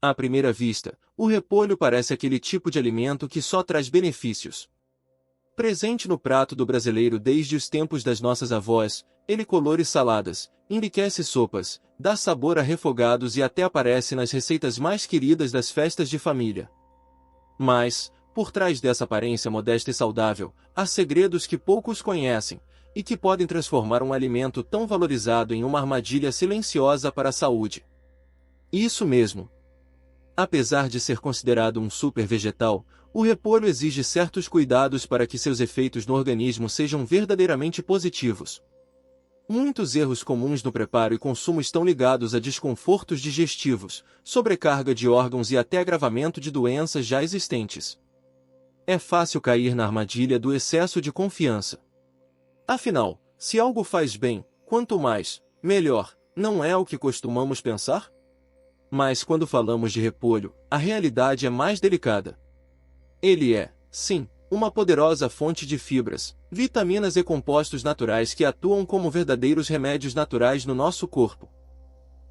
À primeira vista, o repolho parece aquele tipo de alimento que só traz benefícios. Presente no prato do brasileiro desde os tempos das nossas avós, ele colore saladas, enriquece sopas, dá sabor a refogados e até aparece nas receitas mais queridas das festas de família. Mas, por trás dessa aparência modesta e saudável, há segredos que poucos conhecem, e que podem transformar um alimento tão valorizado em uma armadilha silenciosa para a saúde. Isso mesmo. Apesar de ser considerado um super vegetal, o repolho exige certos cuidados para que seus efeitos no organismo sejam verdadeiramente positivos. Muitos erros comuns no preparo e consumo estão ligados a desconfortos digestivos, sobrecarga de órgãos e até agravamento de doenças já existentes. É fácil cair na armadilha do excesso de confiança. Afinal, se algo faz bem, quanto mais, melhor, não é o que costumamos pensar? Mas quando falamos de repolho, a realidade é mais delicada. Ele é, sim, uma poderosa fonte de fibras, vitaminas e compostos naturais que atuam como verdadeiros remédios naturais no nosso corpo.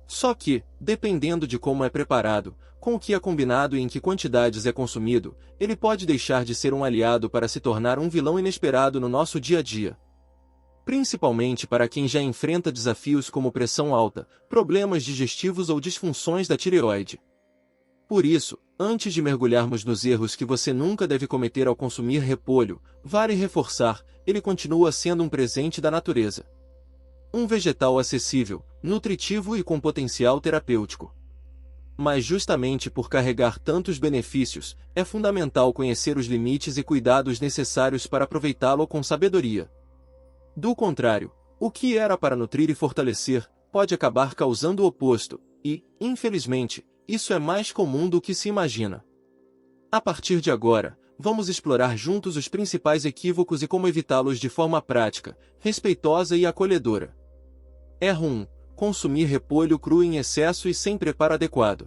Só que, dependendo de como é preparado, com o que é combinado e em que quantidades é consumido, ele pode deixar de ser um aliado para se tornar um vilão inesperado no nosso dia a dia. Principalmente para quem já enfrenta desafios como pressão alta, problemas digestivos ou disfunções da tireoide. Por isso, antes de mergulharmos nos erros que você nunca deve cometer ao consumir repolho, vale reforçar, ele continua sendo um presente da natureza. Um vegetal acessível, nutritivo e com potencial terapêutico. Mas justamente por carregar tantos benefícios, é fundamental conhecer os limites e cuidados necessários para aproveitá-lo com sabedoria. Do contrário, o que era para nutrir e fortalecer, pode acabar causando o oposto, e, infelizmente, isso é mais comum do que se imagina. A partir de agora, vamos explorar juntos os principais equívocos e como evitá-los de forma prática, respeitosa e acolhedora. Erro 1. Consumir repolho cru em excesso e sem preparo adequado.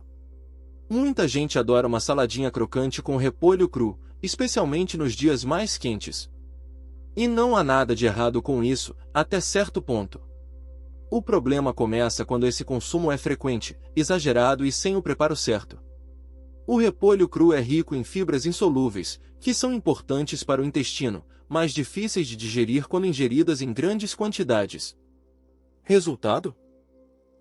Muita gente adora uma saladinha crocante com repolho cru, especialmente nos dias mais quentes. E não há nada de errado com isso, até certo ponto. O problema começa quando esse consumo é frequente, exagerado e sem o preparo certo. O repolho cru é rico em fibras insolúveis, que são importantes para o intestino, mas difíceis de digerir quando ingeridas em grandes quantidades. Resultado?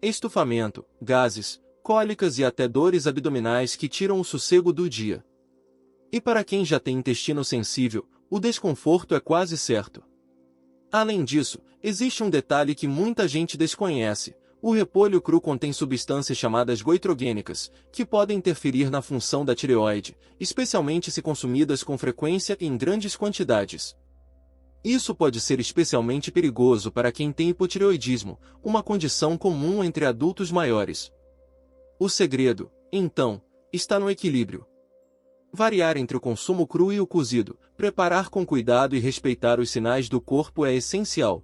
Estufamento, gases, cólicas e até dores abdominais que tiram o sossego do dia. E para quem já tem intestino sensível, o desconforto é quase certo. Além disso, existe um detalhe que muita gente desconhece. O repolho cru contém substâncias chamadas goitrogênicas, que podem interferir na função da tireoide, especialmente se consumidas com frequência e em grandes quantidades. Isso pode ser especialmente perigoso para quem tem hipotireoidismo, uma condição comum entre adultos maiores. O segredo, então, está no equilíbrio. Variar entre o consumo cru e o cozido, preparar com cuidado e respeitar os sinais do corpo é essencial.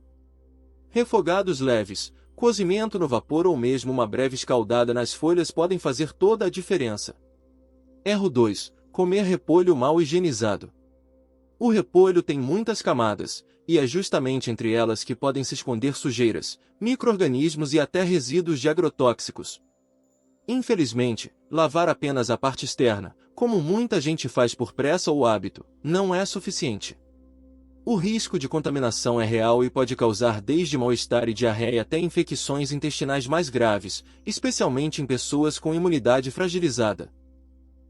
Refogados leves, cozimento no vapor ou mesmo uma breve escaldada nas folhas podem fazer toda a diferença. Erro 2. Comer repolho mal higienizado. O repolho tem muitas camadas, e é justamente entre elas que podem se esconder sujeiras, micro-organismos e até resíduos de agrotóxicos. Infelizmente, lavar apenas a parte externa, como muita gente faz por pressa ou hábito, não é suficiente. O risco de contaminação é real e pode causar desde mal-estar e diarreia até infecções intestinais mais graves, especialmente em pessoas com imunidade fragilizada.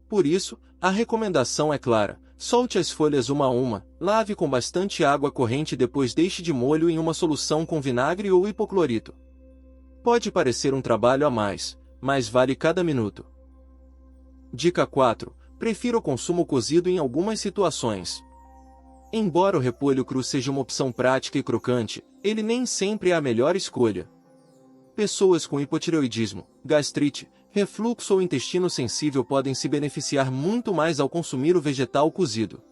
Por isso, a recomendação é clara: solte as folhas uma a uma, lave com bastante água corrente e depois deixe de molho em uma solução com vinagre ou hipoclorito. Pode parecer um trabalho a mais, mas vale cada minuto. Dica 4. Prefira o consumo cozido em algumas situações. Embora o repolho cru seja uma opção prática e crocante, ele nem sempre é a melhor escolha. Pessoas com hipotireoidismo, gastrite, refluxo ou intestino sensível podem se beneficiar muito mais ao consumir o vegetal cozido.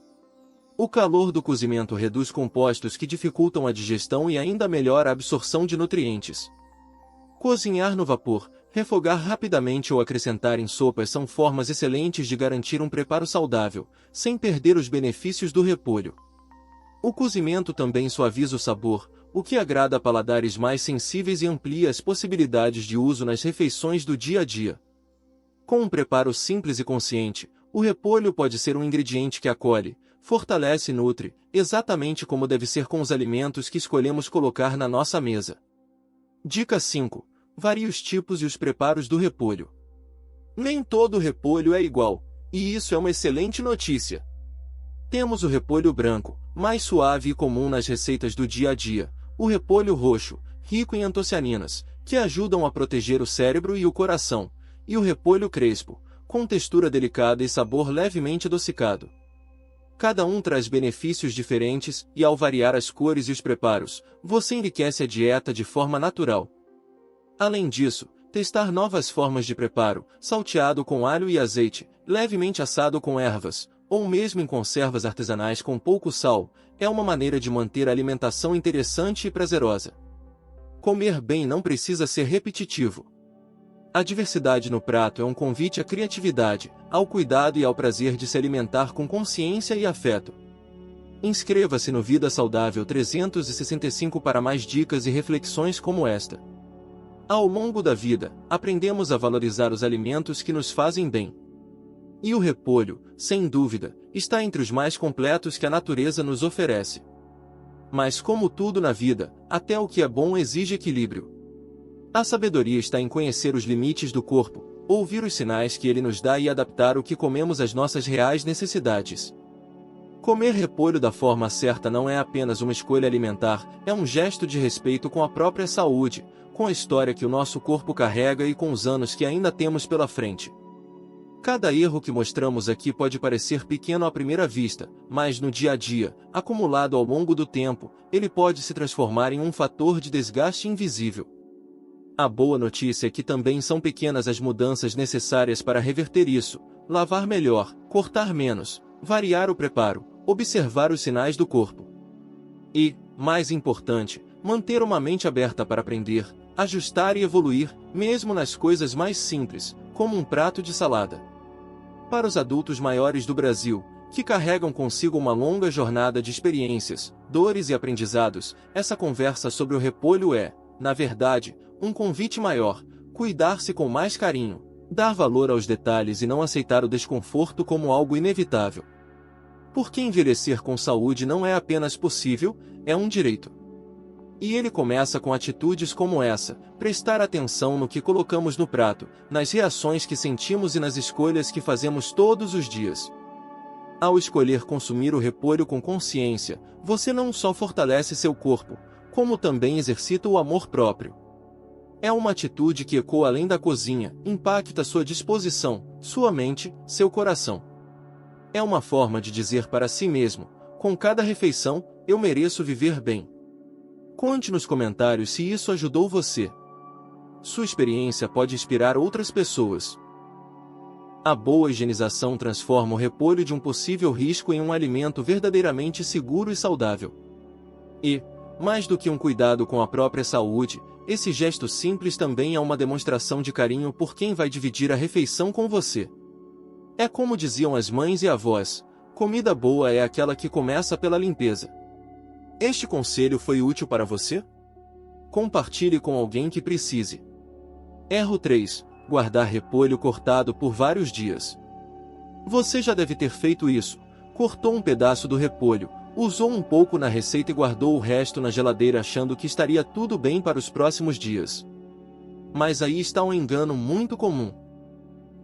O calor do cozimento reduz compostos que dificultam a digestão e ainda melhora a absorção de nutrientes. Cozinhar no vapor, refogar rapidamente ou acrescentar em sopas são formas excelentes de garantir um preparo saudável, sem perder os benefícios do repolho. O cozimento também suaviza o sabor, o que agrada a paladares mais sensíveis e amplia as possibilidades de uso nas refeições do dia a dia. Com um preparo simples e consciente, o repolho pode ser um ingrediente que acolhe, fortalece e nutre, exatamente como deve ser com os alimentos que escolhemos colocar na nossa mesa. Dica 5. Varie os tipos e os preparos do repolho. Nem todo repolho é igual, e isso é uma excelente notícia. Temos o repolho branco, mais suave e comum nas receitas do dia a dia, o repolho roxo, rico em antocianinas, que ajudam a proteger o cérebro e o coração, e o repolho crespo, com textura delicada e sabor levemente adocicado. Cada um traz benefícios diferentes e, ao variar as cores e os preparos, você enriquece a dieta de forma natural. Além disso, testar novas formas de preparo, salteado com alho e azeite, levemente assado com ervas, ou mesmo em conservas artesanais com pouco sal, é uma maneira de manter a alimentação interessante e prazerosa. Comer bem não precisa ser repetitivo. A diversidade no prato é um convite à criatividade, ao cuidado e ao prazer de se alimentar com consciência e afeto. Inscreva-se no Vida Saudável 365 para mais dicas e reflexões como esta. Ao longo da vida, aprendemos a valorizar os alimentos que nos fazem bem. E o repolho, sem dúvida, está entre os mais completos que a natureza nos oferece. Mas como tudo na vida, até o que é bom exige equilíbrio. A sabedoria está em conhecer os limites do corpo, ouvir os sinais que ele nos dá e adaptar o que comemos às nossas reais necessidades. Comer repolho da forma certa não é apenas uma escolha alimentar, é um gesto de respeito com a própria saúde, com a história que o nosso corpo carrega e com os anos que ainda temos pela frente. Cada erro que mostramos aqui pode parecer pequeno à primeira vista, mas no dia a dia, acumulado ao longo do tempo, ele pode se transformar em um fator de desgaste invisível. A boa notícia é que também são pequenas as mudanças necessárias para reverter isso: lavar melhor, cortar menos, variar o preparo, observar os sinais do corpo. E, mais importante, manter uma mente aberta para aprender, ajustar e evoluir, mesmo nas coisas mais simples, como um prato de salada. Para os adultos maiores do Brasil, que carregam consigo uma longa jornada de experiências, dores e aprendizados, essa conversa sobre o repolho é, na verdade, um convite maior: cuidar-se com mais carinho, dar valor aos detalhes e não aceitar o desconforto como algo inevitável. Porque envelhecer com saúde não é apenas possível, é um direito. E ele começa com atitudes como essa: prestar atenção no que colocamos no prato, nas reações que sentimos e nas escolhas que fazemos todos os dias. Ao escolher consumir o repolho com consciência, você não só fortalece seu corpo, como também exercita o amor próprio. É uma atitude que ecoa além da cozinha, impacta sua disposição, sua mente, seu coração. É uma forma de dizer para si mesmo: com cada refeição, eu mereço viver bem. Conte nos comentários se isso ajudou você. Sua experiência pode inspirar outras pessoas. A boa higienização transforma o repolho de um possível risco em um alimento verdadeiramente seguro e saudável. E, mais do que um cuidado com a própria saúde, esse gesto simples também é uma demonstração de carinho por quem vai dividir a refeição com você. É como diziam as mães e avós: comida boa é aquela que começa pela limpeza. Este conselho foi útil para você? Compartilhe com alguém que precise. Erro 3. Guardar repolho cortado por vários dias. Você já deve ter feito isso: cortou um pedaço do repolho, usou um pouco na receita e guardou o resto na geladeira achando que estaria tudo bem para os próximos dias. Mas aí está um engano muito comum.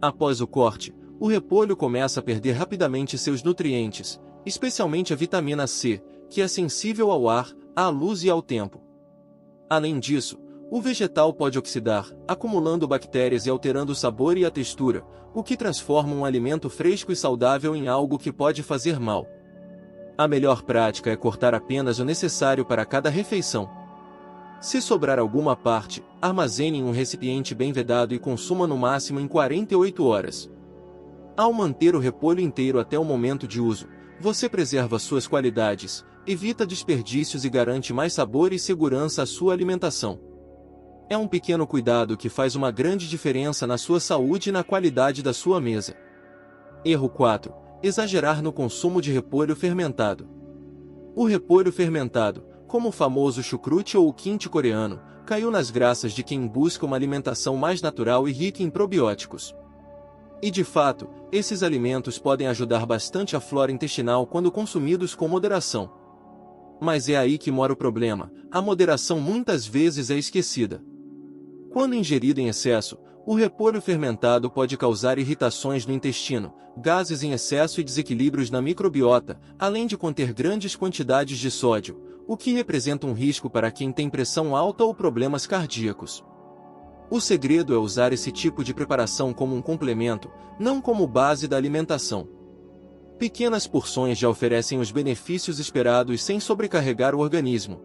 Após o corte, o repolho começa a perder rapidamente seus nutrientes, especialmente a vitamina C, que é sensível ao ar, à luz e ao tempo. Além disso, o vegetal pode oxidar, acumulando bactérias e alterando o sabor e a textura, o que transforma um alimento fresco e saudável em algo que pode fazer mal. A melhor prática é cortar apenas o necessário para cada refeição. Se sobrar alguma parte, armazene em um recipiente bem vedado e consuma no máximo em 48 horas. Ao manter o repolho inteiro até o momento de uso, você preserva suas qualidades, evita desperdícios e garante mais sabor e segurança à sua alimentação. É um pequeno cuidado que faz uma grande diferença na sua saúde e na qualidade da sua mesa. Erro 4. Exagerar no consumo de repolho fermentado. O repolho fermentado, como o famoso chucrute ou o kimchi coreano, caiu nas graças de quem busca uma alimentação mais natural e rica em probióticos. E de fato, esses alimentos podem ajudar bastante a flora intestinal quando consumidos com moderação. Mas é aí que mora o problema: a moderação muitas vezes é esquecida. Quando ingerido em excesso, o repolho fermentado pode causar irritações no intestino, gases em excesso e desequilíbrios na microbiota, além de conter grandes quantidades de sódio, o que representa um risco para quem tem pressão alta ou problemas cardíacos. O segredo é usar esse tipo de preparação como um complemento, não como base da alimentação. Pequenas porções já oferecem os benefícios esperados sem sobrecarregar o organismo.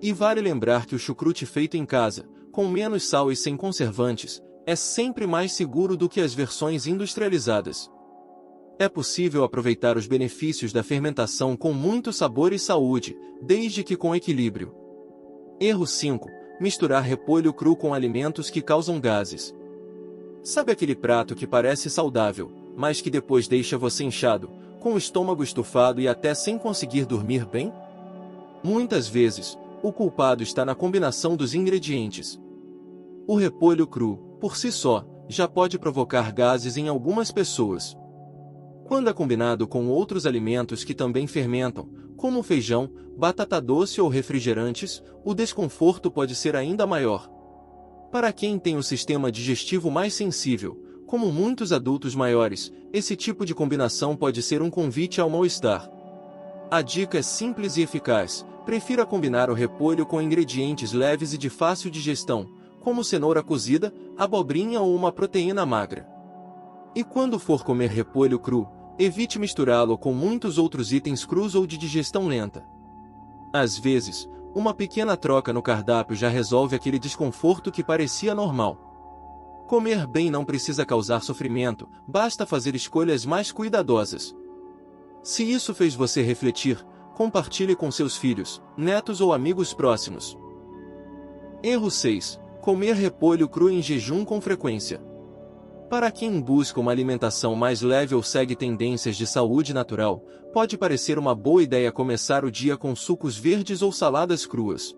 E vale lembrar que o chucrute feito em casa, com menos sal e sem conservantes, é sempre mais seguro do que as versões industrializadas. É possível aproveitar os benefícios da fermentação com muito sabor e saúde, desde que com equilíbrio. Erro 5. Misturar repolho cru com alimentos que causam gases. Sabe aquele prato que parece saudável, mas que depois deixa você inchado, com o estômago estufado e até sem conseguir dormir bem? Muitas vezes, o culpado está na combinação dos ingredientes. O repolho cru, por si só, já pode provocar gases em algumas pessoas. Quando é combinado com outros alimentos que também fermentam, como feijão, batata doce ou refrigerantes, o desconforto pode ser ainda maior. Para quem tem o sistema digestivo mais sensível, como muitos adultos maiores, esse tipo de combinação pode ser um convite ao mal-estar. A dica é simples e eficaz: prefira combinar o repolho com ingredientes leves e de fácil digestão, como cenoura cozida, abobrinha ou uma proteína magra. E quando for comer repolho cru, evite misturá-lo com muitos outros itens crus ou de digestão lenta. Às vezes, uma pequena troca no cardápio já resolve aquele desconforto que parecia normal. Comer bem não precisa causar sofrimento, basta fazer escolhas mais cuidadosas. Se isso fez você refletir, compartilhe com seus filhos, netos ou amigos próximos. Erro 6. Comer repolho cru em jejum com frequência. Para quem busca uma alimentação mais leve ou segue tendências de saúde natural, pode parecer uma boa ideia começar o dia com sucos verdes ou saladas cruas.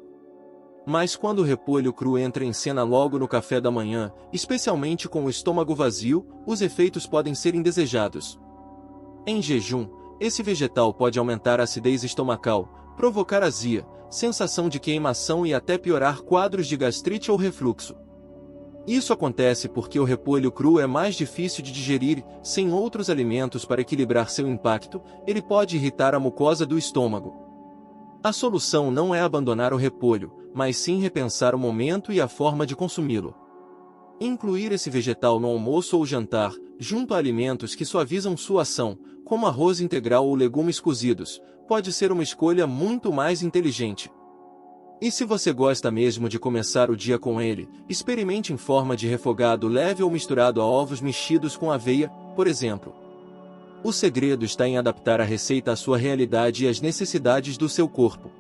Mas quando o repolho cru entra em cena logo no café da manhã, especialmente com o estômago vazio, os efeitos podem ser indesejados. Em jejum, esse vegetal pode aumentar a acidez estomacal, provocar azia, sensação de queimação e até piorar quadros de gastrite ou refluxo. Isso acontece porque o repolho cru é mais difícil de digerir, sem outros alimentos para equilibrar seu impacto, ele pode irritar a mucosa do estômago. A solução não é abandonar o repolho, mas sim repensar o momento e a forma de consumi-lo. Incluir esse vegetal no almoço ou jantar, junto a alimentos que suavizam sua ação, como arroz integral ou legumes cozidos, pode ser uma escolha muito mais inteligente. E se você gosta mesmo de começar o dia com ele, experimente em forma de refogado leve ou misturado a ovos mexidos com aveia, por exemplo. O segredo está em adaptar a receita à sua realidade e às necessidades do seu corpo.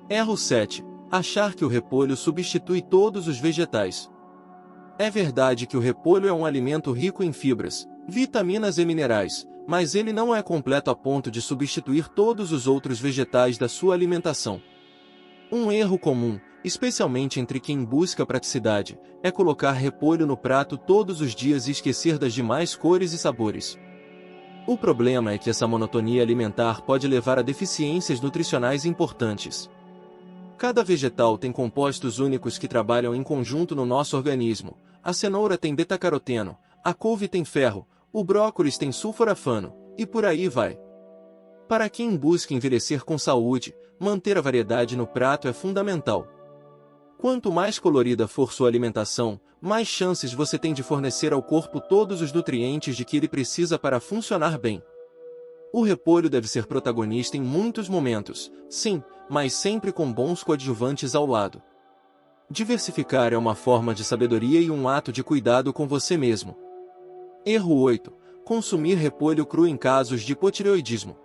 Erro 7. Achar que o repolho substitui todos os vegetais. É verdade que o repolho é um alimento rico em fibras, vitaminas e minerais, mas ele não é completo a ponto de substituir todos os outros vegetais da sua alimentação. Um erro comum, especialmente entre quem busca praticidade, é colocar repolho no prato todos os dias e esquecer das demais cores e sabores. O problema é que essa monotonia alimentar pode levar a deficiências nutricionais importantes. Cada vegetal tem compostos únicos que trabalham em conjunto no nosso organismo. A cenoura tem beta-caroteno, a couve tem ferro, o brócolis tem sulforafano, e por aí vai. Para quem busca envelhecer com saúde, manter a variedade no prato é fundamental. Quanto mais colorida for sua alimentação, mais chances você tem de fornecer ao corpo todos os nutrientes de que ele precisa para funcionar bem. O repolho deve ser protagonista em muitos momentos, sim, mas sempre com bons coadjuvantes ao lado. Diversificar é uma forma de sabedoria e um ato de cuidado com você mesmo. Erro 8. Consumir repolho cru em casos de hipotireoidismo.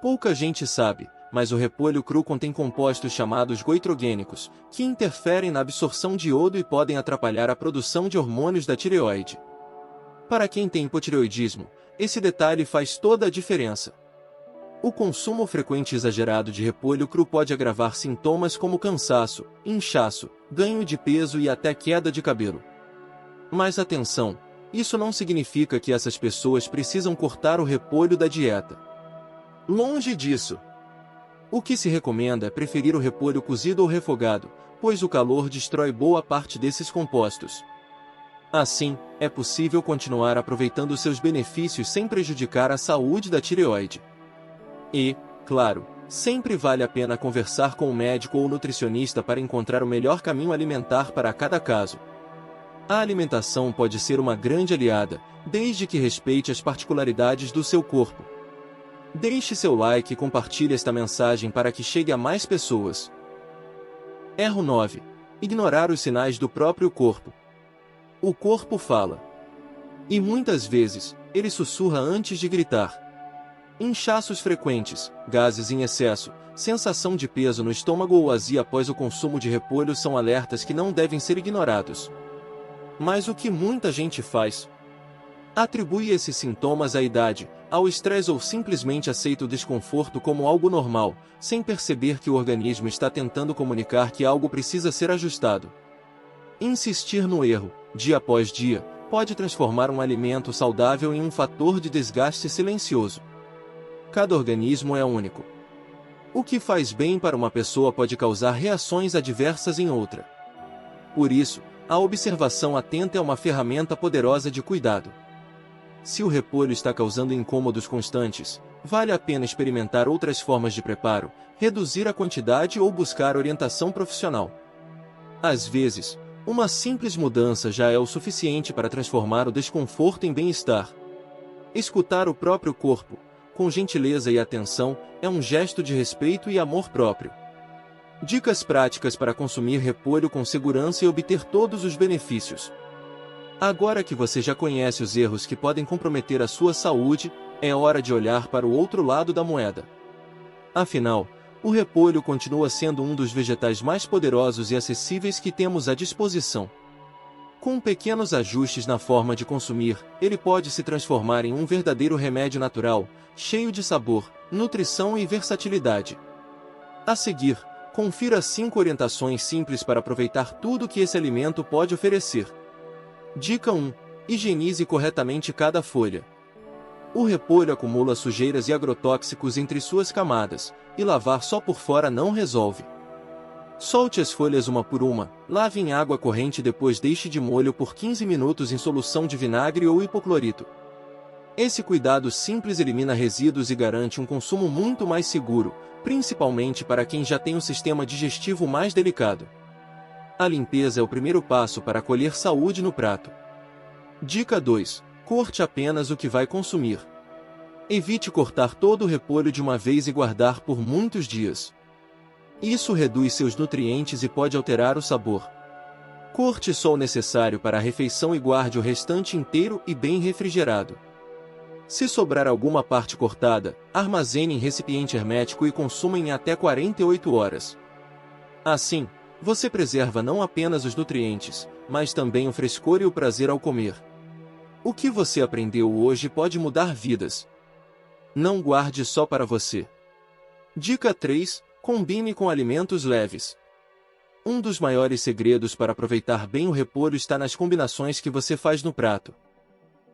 Pouca gente sabe, mas o repolho cru contém compostos chamados goitrogênicos, que interferem na absorção de iodo e podem atrapalhar a produção de hormônios da tireoide. Para quem tem hipotireoidismo, esse detalhe faz toda a diferença. O consumo frequente e exagerado de repolho cru pode agravar sintomas como cansaço, inchaço, ganho de peso e até queda de cabelo. Mas atenção! isso não significa que essas pessoas precisam cortar o repolho da dieta. Longe disso. O que se recomenda é preferir o repolho cozido ou refogado, pois o calor destrói boa parte desses compostos. Assim, é possível continuar aproveitando seus benefícios sem prejudicar a saúde da tireoide. E, claro, sempre vale a pena conversar com um médico ou nutricionista para encontrar o melhor caminho alimentar para cada caso. A alimentação pode ser uma grande aliada, desde que respeite as particularidades do seu corpo. Deixe seu like e compartilhe esta mensagem para que chegue a mais pessoas. Erro 9. Ignorar os sinais do próprio corpo. O corpo fala. E muitas vezes, ele sussurra antes de gritar. Inchaços frequentes, gases em excesso, sensação de peso no estômago ou azia após o consumo de repolho são alertas que não devem ser ignorados. Mas o que muita gente faz? Atribui esses sintomas à idade, ao estresse ou simplesmente aceita o desconforto como algo normal, sem perceber que o organismo está tentando comunicar que algo precisa ser ajustado. Insistir no erro, dia após dia, pode transformar um alimento saudável em um fator de desgaste silencioso. Cada organismo é único. O que faz bem para uma pessoa pode causar reações adversas em outra. Por isso, a observação atenta é uma ferramenta poderosa de cuidado. Se o repolho está causando incômodos constantes, vale a pena experimentar outras formas de preparo, reduzir a quantidade ou buscar orientação profissional. Às vezes, uma simples mudança já é o suficiente para transformar o desconforto em bem-estar. Escutar o próprio corpo, com gentileza e atenção, é um gesto de respeito e amor próprio. Dicas práticas para consumir repolho com segurança e obter todos os benefícios. Agora que você já conhece os erros que podem comprometer a sua saúde, é hora de olhar para o outro lado da moeda. Afinal, o repolho continua sendo um dos vegetais mais poderosos e acessíveis que temos à disposição. Com pequenos ajustes na forma de consumir, ele pode se transformar em um verdadeiro remédio natural, cheio de sabor, nutrição e versatilidade. A seguir, confira 5 orientações simples para aproveitar tudo que esse alimento pode oferecer. Dica 1. Higienize corretamente cada folha. O repolho acumula sujeiras e agrotóxicos entre suas camadas, e lavar só por fora não resolve. Solte as folhas uma por uma, lave em água corrente e depois deixe de molho por 15 minutos em solução de vinagre ou hipoclorito. Esse cuidado simples elimina resíduos e garante um consumo muito mais seguro, principalmente para quem já tem um sistema digestivo mais delicado. A limpeza é o primeiro passo para colher saúde no prato. Dica 2. Corte apenas o que vai consumir. Evite cortar todo o repolho de uma vez e guardar por muitos dias. Isso reduz seus nutrientes e pode alterar o sabor. Corte só o necessário para a refeição e guarde o restante inteiro e bem refrigerado. Se sobrar alguma parte cortada, armazene em recipiente hermético e consuma em até 48 horas. Assim, você preserva não apenas os nutrientes, mas também o frescor e o prazer ao comer. O que você aprendeu hoje pode mudar vidas. Não guarde só para você. Dica 3. Combine com alimentos leves. Um dos maiores segredos para aproveitar bem o repolho está nas combinações que você faz no prato.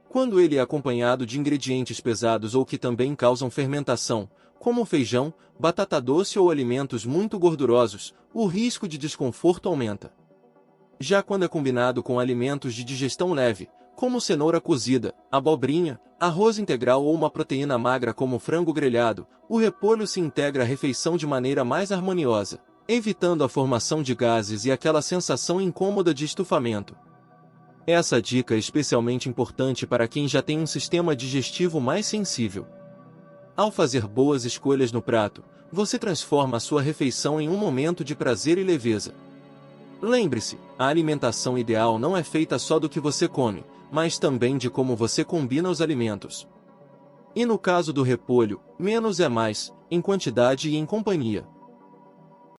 Quando ele é acompanhado de ingredientes pesados ou que também causam fermentação, como feijão, batata doce ou alimentos muito gordurosos, o risco de desconforto aumenta. Já quando é combinado com alimentos de digestão leve, como cenoura cozida, abobrinha, arroz integral ou uma proteína magra como frango grelhado, o repolho se integra à refeição de maneira mais harmoniosa, evitando a formação de gases e aquela sensação incômoda de estufamento. Essa dica é especialmente importante para quem já tem um sistema digestivo mais sensível. Ao fazer boas escolhas no prato, você transforma a sua refeição em um momento de prazer e leveza. Lembre-se, a alimentação ideal não é feita só do que você come, mas também de como você combina os alimentos. E no caso do repolho, menos é mais, em quantidade e em companhia.